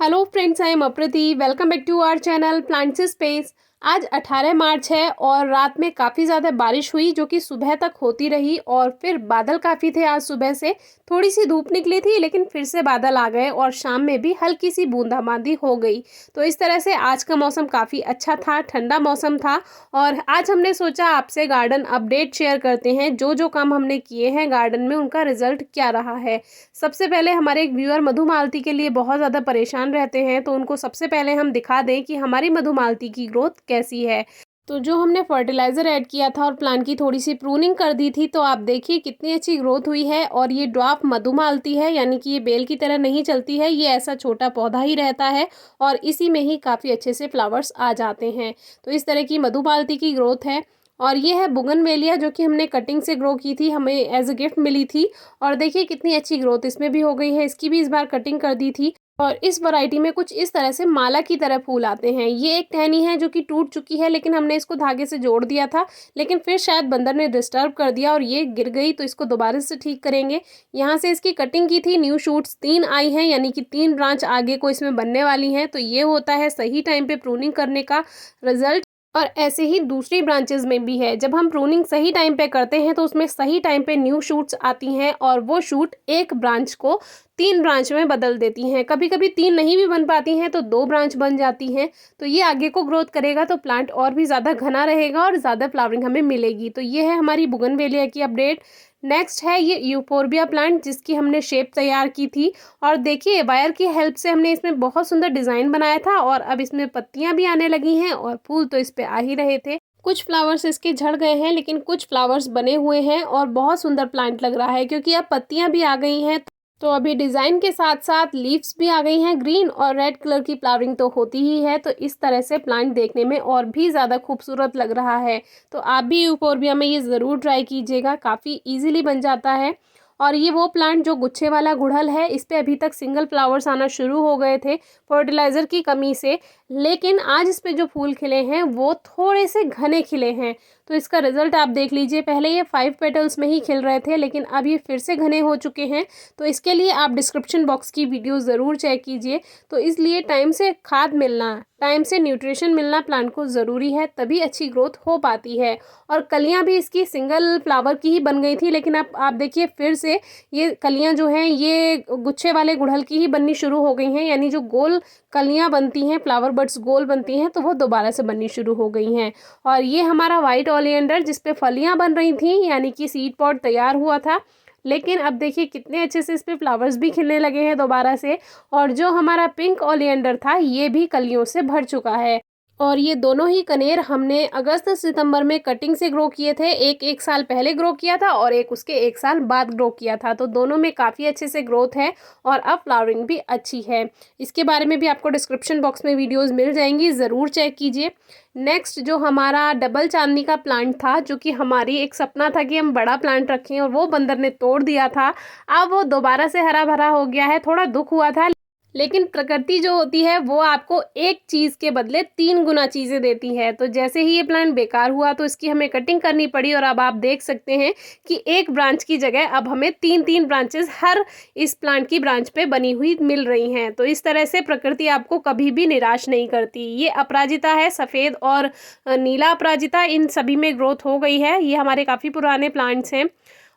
Hello friends, I am Aprati. Welcome back to our channel Plants Space. आज 18 मार्च है और रात में काफ़ी ज़्यादा बारिश हुई जो कि सुबह तक होती रही और फिर बादल काफ़ी थे। आज सुबह से थोड़ी सी धूप निकली थी लेकिन फिर से बादल आ गए और शाम में भी हल्की सी बूंदाबांदी हो गई। तो इस तरह से आज का मौसम काफ़ी अच्छा था, ठंडा मौसम था। और आज हमने सोचा आपसे गार्डन अपडेट शेयर करते हैं, जो जो काम हमने किए हैं गार्डन में उनका रिजल्ट क्या रहा है। सबसे पहले हमारे एक व्यूअर मधुमालती के लिए बहुत ज़्यादा परेशान रहते हैं, तो उनको सबसे पहले हम दिखा दें कि हमारी मधुमालती की ग्रोथ कैसी है। तो जो हमने फर्टिलाइज़र ऐड किया था और प्लांट की थोड़ी सी प्रूनिंग कर दी थी, तो आप देखिए कितनी अच्छी ग्रोथ हुई है। और ये ड्वार्फ मधुमालती है, यानी कि ये बेल की तरह नहीं चलती है, ये ऐसा छोटा पौधा ही रहता है और इसी में ही काफ़ी अच्छे से फ्लावर्स आ जाते हैं। तो इस तरह की मधुमालती की ग्रोथ है। और ये है बुगनवेलिया, जो कि हमने कटिंग से ग्रो की थी, हमें एज अ गिफ्ट मिली थी। और देखिए कितनी अच्छी ग्रोथ इसमें भी हो गई है। इसकी भी इस बार कटिंग कर दी थी और इस वैरायटी में कुछ इस तरह से माला की तरह फूल आते हैं। ये एक टहनी है जो कि टूट चुकी है, लेकिन हमने इसको धागे से जोड़ दिया था, लेकिन फिर शायद बंदर ने डिस्टर्ब कर दिया और ये गिर गई, तो इसको दोबारा से ठीक करेंगे। यहाँ से इसकी कटिंग की थी, न्यू शूट्स 3 आई हैं, यानी कि 3 ब्रांच आगे को इसमें बनने वाली हैं। तो ये होता है सही टाइम पे प्रूनिंग करने का रिजल्ट। और ऐसे ही दूसरी ब्रांचेस में भी है, जब हम प्रूनिंग सही टाइम पे करते हैं तो उसमें सही टाइम पे न्यू शूट्स आती हैं और वो शूट एक ब्रांच को 3 ब्रांच में बदल देती हैं। कभी कभी 3 नहीं भी बन पाती हैं तो 2 ब्रांच बन जाती हैं। तो ये आगे को ग्रोथ करेगा तो प्लांट और भी ज़्यादा घना रहेगा और ज़्यादा फ्लावरिंग हमें मिलेगी। तो ये है हमारी बुगनवेलिया की अपडेट। नेक्स्ट है ये यूफोर्बिया प्लांट, जिसकी हमने शेप तैयार की थी। और देखिए वायर की हेल्प से हमने इसमें बहुत सुंदर डिज़ाइन बनाया था और अब इसमें पत्तियां भी आने लगी हैं और फूल तो इस पे आ ही रहे थे। कुछ फ्लावर्स इसके झड़ गए हैं लेकिन कुछ फ्लावर्स बने हुए हैं और बहुत सुंदर प्लांट लग रहा है, क्योंकि अब पत्तियां भी आ गई हैं। तो अभी डिज़ाइन के साथ साथ लीव्स भी आ गई हैं। ग्रीन और रेड कलर की फ्लावरिंग तो होती ही है, तो इस तरह से प्लांट देखने में और भी ज़्यादा खूबसूरत लग रहा है। तो आप भी यूफोर्बिया में ये ज़रूर ट्राई कीजिएगा, काफ़ी इजीली बन जाता है। और ये वो प्लांट जो गुच्छे वाला गुड़हल है, इस पे अभी तक सिंगल फ्लावर्स आना शुरू हो गए थे फर्टिलाइज़र की कमी से, लेकिन आज इस पे जो फूल खिले हैं वो थोड़े से घने खिले हैं। तो इसका रिजल्ट आप देख लीजिए। पहले ये 5 पेटल्स में ही खिल रहे थे, लेकिन अब ये फिर से घने हो चुके हैं। तो इसके लिए आप डिस्क्रिप्शन बॉक्स की वीडियो ज़रूर चेक कीजिए। तो इसलिए टाइम से खाद मिलना, टाइम से न्यूट्रिशन मिलना प्लांट को ज़रूरी है, तभी अच्छी ग्रोथ हो पाती है। और कलियां भी इसकी सिंगल फ्लावर की ही बन गई थी, लेकिन अब आप देखिए फिर से ये कलियां जो हैं ये गुच्छे वाले गुड़हल की ही बननी शुरू हो गई हैं, यानी जो गोल कलियां बनती हैं, फ्लावर बड्स गोल बनती हैं, तो वो दोबारा से बननी शुरू हो गई हैं। और ये हमारा वाइट ओलिएंडर, जिस पे फलियां बन रही थी, यानी कि सीड पॉड तैयार हुआ था, लेकिन अब देखिए कितने अच्छे से इस पे फ्लावर्स भी खिलने लगे हैं दोबारा से। और जो हमारा पिंक ओलिएंडर था ये भी कलियों से भर चुका है। और ये दोनों ही कनेर हमने अगस्त सितंबर में कटिंग से ग्रो किए थे। एक 1 साल पहले ग्रो किया था और एक उसके 1 साल बाद ग्रो किया था। तो दोनों में काफ़ी अच्छे से ग्रोथ है और अब फ्लावरिंग भी अच्छी है। इसके बारे में भी आपको डिस्क्रिप्शन बॉक्स में वीडियोस मिल जाएंगी, ज़रूर चेक कीजिए। नेक्स्ट जो हमारा डबल चांदनी का प्लांट था, जो कि हमारी एक सपना था कि हम बड़ा प्लांट रखें और वो बंदर ने तोड़ दिया था। अब वो दोबारा से हरा भरा हो गया है। थोड़ा दुख हुआ था, लेकिन प्रकृति जो होती है वो आपको एक चीज़ के बदले 3 गुना चीज़ें देती है। तो जैसे ही ये प्लांट बेकार हुआ तो इसकी हमें कटिंग करनी पड़ी और अब आप देख सकते हैं कि एक ब्रांच की जगह अब हमें 3-3 ब्रांचेस हर इस प्लांट की ब्रांच पे बनी हुई मिल रही हैं। तो इस तरह से प्रकृति आपको कभी भी निराश नहीं करती। ये अपराजिता है, सफ़ेद और नीला अपराजिता, इन सभी में ग्रोथ हो गई है। ये हमारे काफ़ी पुराने प्लांट्स हैं।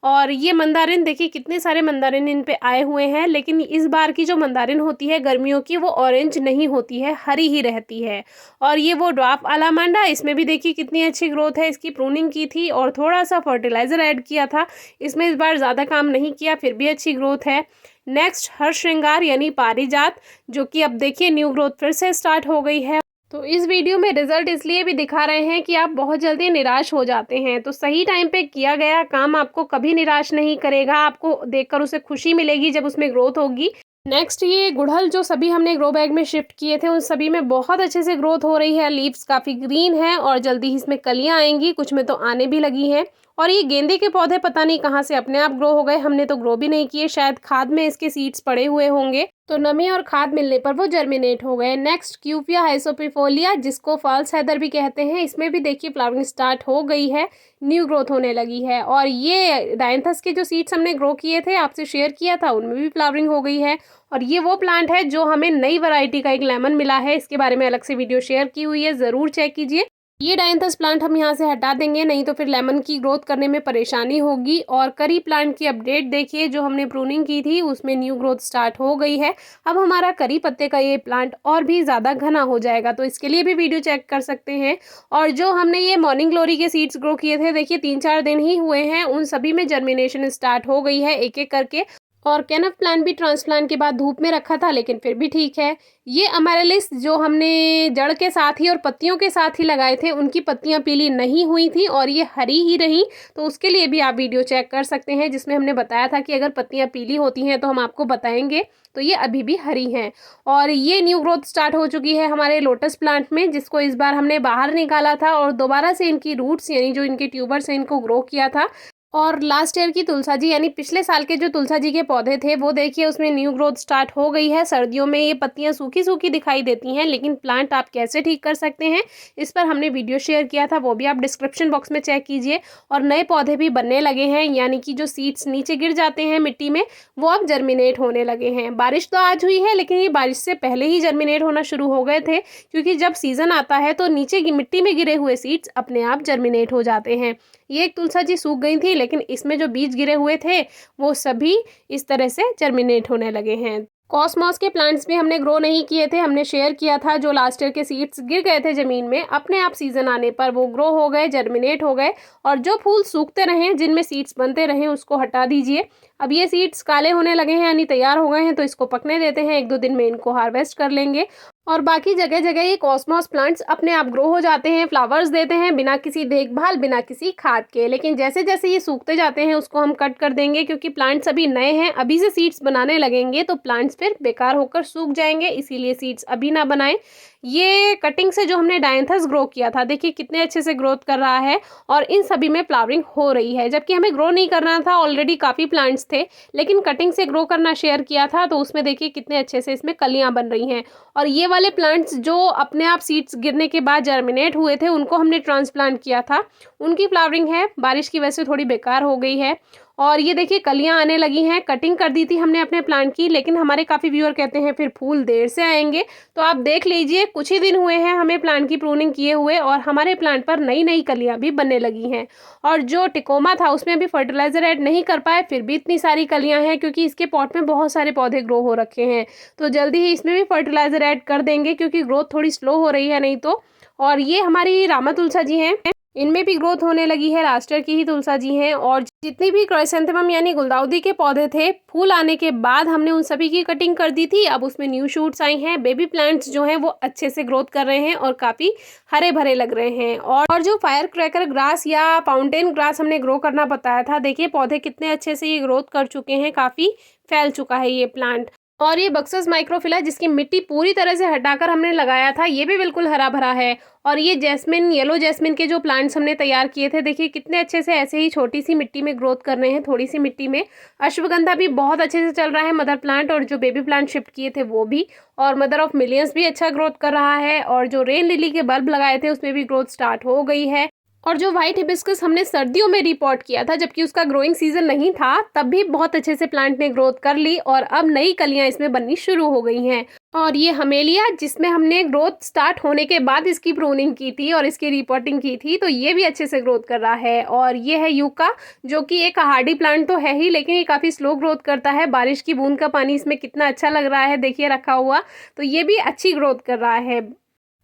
और ये मंदारिन देखिए कितने सारे मंदारिन इन पे आए हुए हैं, लेकिन इस बार की जो मंदारिन होती है गर्मियों की, वो ऑरेंज नहीं होती है, हरी ही रहती है। और ये वो ड्वार्फ अलामांडा, इसमें भी देखिए कितनी अच्छी ग्रोथ है। इसकी प्रूनिंग की थी और थोड़ा सा फर्टिलाइज़र ऐड किया था। इसमें इस बार ज़्यादा काम नहीं किया, फिर भी अच्छी ग्रोथ है। नेक्स्ट हर्ष श्रृंगार यानी पारिजात, जो कि अब देखिए न्यू ग्रोथ फिर से स्टार्ट हो गई है। तो इस वीडियो में रिजल्ट इसलिए भी दिखा रहे हैं कि आप बहुत जल्दी निराश हो जाते हैं, तो सही टाइम पे किया गया काम आपको कभी निराश नहीं करेगा। आपको देखकर उसे खुशी मिलेगी जब उसमें ग्रोथ होगी। नेक्स्ट ये गुड़हल जो सभी हमने ग्रो बैग में शिफ्ट किए थे, उन सभी में बहुत अच्छे से ग्रोथ हो रही है। लीव्स काफ़ी ग्रीन है और जल्दी ही इसमें कलियां आएंगी, कुछ में तो आने भी लगी हैं। और ये गेंदे के पौधे पता नहीं कहाँ से अपने आप ग्रो हो गए, हमने तो ग्रो भी नहीं किए, शायद खाद में इसके सीड्स पड़े हुए होंगे, तो नमी और खाद मिलने पर वो जर्मिनेट हो गए। नेक्स्ट क्यूपिया हाइसोपिफोलिया, जिसको फॉल्स हेदर भी कहते हैं, इसमें भी देखिए फ्लावरिंग स्टार्ट हो गई है, न्यू ग्रोथ होने लगी है। और ये डायंथस के जो सीड्स हमने ग्रो किए थे, आपसे शेयर किया था, उनमें भी फ्लावरिंग हो गई है। और ये वो प्लांट है जो हमें नई वैरायटी का एक लेमन मिला है, इसके बारे में अलग से वीडियो शेयर की हुई है, ज़रूर चेक कीजिए। ये डायंथस प्लांट हम यहाँ से हटा देंगे, नहीं तो फिर लेमन की ग्रोथ करने में परेशानी होगी। और करी प्लांट की अपडेट देखिए, जो हमने प्रूनिंग की थी उसमें न्यू ग्रोथ स्टार्ट हो गई है। अब हमारा करी पत्ते का ये प्लांट और भी ज़्यादा घना हो जाएगा, तो इसके लिए भी वीडियो चेक कर सकते हैं। और जो हमने ये मॉर्निंग ग्लोरी के सीड्स ग्रो किए थे, देखिए 3-4 दिन ही हुए हैं, उन सभी में जर्मिनेशन स्टार्ट हो गई है एक एक करके। और कैनफ प्लांट भी ट्रांसप्लांट के बाद धूप में रखा था, लेकिन फिर भी ठीक है। ये अमेरिलिस जो हमने जड़ के साथ ही और पत्तियों के साथ ही लगाए थे, उनकी पत्तियां पीली नहीं हुई थी और ये हरी ही रही, तो उसके लिए भी आप वीडियो चेक कर सकते हैं, जिसमें हमने बताया था कि अगर पत्तियां पीली होती हैं तो हम आपको बताएंगे। तो ये अभी भी हरी हैं। और ये न्यू ग्रोथ स्टार्ट हो चुकी है हमारे लोटस प्लांट में, जिसको इस बार हमने बाहर निकाला था और दोबारा से इनकी रूट्स यानी जो इनके ट्यूबर्स हैं, इनको ग्रो किया था। और लास्ट ईयर की तुलसा जी यानी पिछले साल के जो तुलसा जी के पौधे थे, वो देखिए उसमें न्यू ग्रोथ स्टार्ट हो गई है। सर्दियों में ये पत्तियां सूखी सूखी दिखाई देती हैं, लेकिन प्लांट आप कैसे ठीक कर सकते हैं, इस पर हमने वीडियो शेयर किया था, वो भी आप डिस्क्रिप्शन बॉक्स में चेक कीजिए। और नए पौधे भी बनने लगे हैं, यानी कि जो सीड्स नीचे गिर जाते हैं मिट्टी में, वो अब जर्मिनेट होने लगे हैं। बारिश तो आज हुई है, लेकिन ये बारिश से पहले ही जर्मिनेट होना शुरू हो गए थे, क्योंकि जब सीजन आता है तो नीचे की मिट्टी में गिरे हुए सीड्स अपने आप जर्मिनेट हो जाते हैं। ये एक तुलसा जी सूख गई थी, लेकिन इसमें जो बीज गिरे हुए थे वो सभी इस तरह से जर्मिनेट होने लगे हैं। कॉस्मॉस के प्लांट्स भी हमने ग्रो नहीं किए थे, हमने शेयर किया था, जो लास्ट ईयर के सीड्स गिर गए थे ज़मीन में, अपने आप सीजन आने पर वो ग्रो हो गए, जर्मिनेट हो गए। और जो फूल सूखते रहे, जिनमें सीड्स बनते रहे, उसको हटा दीजिए। अब ये सीड्स काले होने लगे हैं यानी तैयार हो गए हैं, तो इसको पकने देते हैं, 1-2 दिन में इनको हार्वेस्ट कर लेंगे। और बाकी जगह जगह ये कॉस्मॉस प्लांट्स अपने आप ग्रो हो जाते हैं, फ्लावर्स देते हैं, बिना किसी देखभाल, बिना किसी खाद के। लेकिन जैसे जैसे ये सूखते जाते हैं उसको हम कट कर देंगे, क्योंकि प्लांट्स अभी नए हैं, अभी से सीड्स बनाने लगेंगे तो प्लांट्स फिर बेकार होकर सूख जाएंगे, इसीलिए सीड्स अभी ना बनाएं। ये कटिंग से जो हमने डायंथस ग्रो किया था, देखिए कितने अच्छे से ग्रोथ कर रहा है और इन सभी में फ्लावरिंग हो रही है, जबकि हमें ग्रो नहीं करना था, ऑलरेडी काफ़ी प्लांट्स थे, लेकिन कटिंग से ग्रो करना शेयर किया था, तो उसमें देखिए कितने अच्छे से इसमें कलियां बन रही हैं। और ये वाले प्लांट्स जो अपने आप सीड्स गिरने के बाद जर्मिनेट हुए थे, उनको हमने ट्रांसप्लांट किया था, उनकी फ्लावरिंग है, बारिश की वजह से थोड़ी बेकार हो गई है। और ये देखिए कलियां आने लगी हैं, कटिंग कर दी थी हमने अपने प्लांट की, लेकिन हमारे काफ़ी व्यूअर कहते हैं फिर फूल देर से आएंगे, तो आप देख लीजिए कुछ ही दिन हुए हैं हमें प्लांट की प्रूनिंग किए हुए, और हमारे प्लांट पर नई नई कलियां भी बनने लगी हैं। और जो टिकोमा था उसमें अभी फर्टिलाइजर ऐड नहीं कर पाए, फिर भी इतनी सारी कलियां हैं, क्योंकि इसके पॉट में बहुत सारे पौधे ग्रो हो रखे हैं, तो जल्दी ही इसमें भी फर्टिलाइजर ऐड कर देंगे, क्योंकि ग्रोथ थोड़ी स्लो हो रही है नहीं तो। और ये हमारी रामा तुलसा जी हैं, इनमें भी ग्रोथ होने लगी है, लास्ट ईयर की ही तुलसा जी हैं। और जितनी भी क्राइसेंथेमम यानी गुलदाउदी के पौधे थे, फूल आने के बाद हमने उन सभी की कटिंग कर दी थी, अब उसमें न्यू शूट्स आई हैं, बेबी प्लांट्स जो हैं वो अच्छे से ग्रोथ कर रहे हैं और काफ़ी हरे भरे लग रहे हैं। और जो फायर क्रैकर ग्रास या फाउंटेन ग्रास हमने ग्रो करना बताया था, देखिए पौधे कितने अच्छे से ये ग्रोथ कर चुके हैं, काफ़ी फैल चुका है ये प्लांट। और ये बक्सस माइक्रोफिला, जिसकी मिट्टी पूरी तरह से हटाकर हमने लगाया था, ये भी बिल्कुल हरा भरा है। और ये जैस्मिन, येलो जैस्मिन के जो प्लांट्स हमने तैयार किए थे, देखिए कितने अच्छे से ऐसे ही छोटी सी मिट्टी में ग्रोथ कर रहे हैं, थोड़ी सी मिट्टी में। अश्वगंधा भी बहुत अच्छे से चल रहा है, मदर प्लांट, और जो बेबी प्लांट शिफ्ट किए थे वो भी। और मदर ऑफ मिलियंस भी अच्छा ग्रोथ कर रहा है। और जो रेन लिली के बल्ब लगाए थे उसमें भी ग्रोथ स्टार्ट हो गई है। और जो व्हाइट हिबिस्कस हमने सर्दियों में रिपोर्ट किया था, जबकि उसका ग्रोइंग सीजन नहीं था, तब भी बहुत अच्छे से प्लांट ने ग्रोथ कर ली और अब नई कलियां इसमें बननी शुरू हो गई हैं। और ये हमेलिया, जिसमें हमने ग्रोथ स्टार्ट होने के बाद इसकी प्रूनिंग की थी और इसकी रिपोर्टिंग की थी, तो ये भी अच्छे से ग्रोथ कर रहा है। और ये है यूका, जो कि एक हार्डी प्लांट तो है ही, लेकिन ये काफ़ी स्लो ग्रोथ करता है। बारिश की बूंद का पानी इसमें कितना अच्छा लग रहा है, देखिए रखा हुआ, तो ये भी अच्छी ग्रोथ कर रहा है।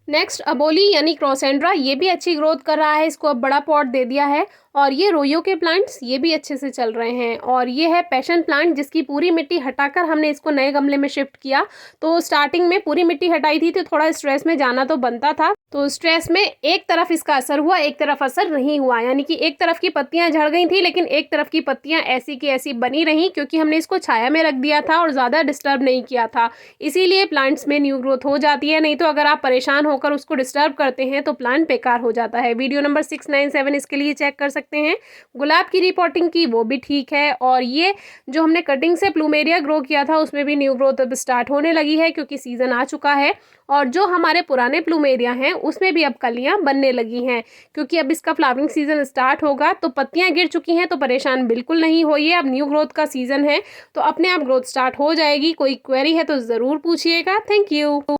नेक्स्ट अबोली यानी क्रॉसेंड्रा, ये भी अच्छी ग्रोथ कर रहा है, इसको अब बड़ा पॉट दे दिया है। और ये रोयो के प्लांट्स, ये भी अच्छे से चल रहे हैं। और ये है पैशन प्लांट, जिसकी पूरी मिट्टी हटाकर हमने इसको नए गमले में शिफ्ट किया। तो स्टार्टिंग में पूरी मिट्टी हटाई थी तो थोड़ा स्ट्रेस में जाना तो बनता था, तो स्ट्रेस में एक तरफ इसका असर हुआ, एक तरफ असर नहीं हुआ, यानी कि एक तरफ की पत्तियां झड़ गई थी, लेकिन एक तरफ की पत्तियां ऐसी की ऐसी बनी रही, क्योंकि हमने इसको छाया में रख दिया था और ज़्यादा डिस्टर्ब नहीं किया था। इसीलिए प्लांट्स में न्यू ग्रोथ हो जाती है, नहीं तो अगर आप परेशान होकर उसको डिस्टर्ब करते हैं तो प्लांट बेकार हो जाता है। वीडियो नंबर 697 इसके लिए चेक कर सकते सकते हैं। गुलाब की रिपोर्टिंग की वो भी ठीक है, और ये जो हमने कटिंग से प्लूमेरिया ग्रो किया था उसमें भी न्यू ग्रोथ अब स्टार्ट होने लगी है, क्योंकि सीज़न आ चुका है। और जो हमारे पुराने प्लूमेरिया हैं उसमें भी अब कलियां बनने लगी हैं, क्योंकि अब इसका फ्लावरिंग सीजन स्टार्ट होगा। तो पत्तियां गिर चुकी हैं तो परेशान बिल्कुल नहीं होइए, अब न्यू ग्रोथ का सीजन है तो अपने आप ग्रोथ स्टार्ट हो जाएगी। कोई क्वेरी है तो ज़रूर पूछिएगा। Thank you.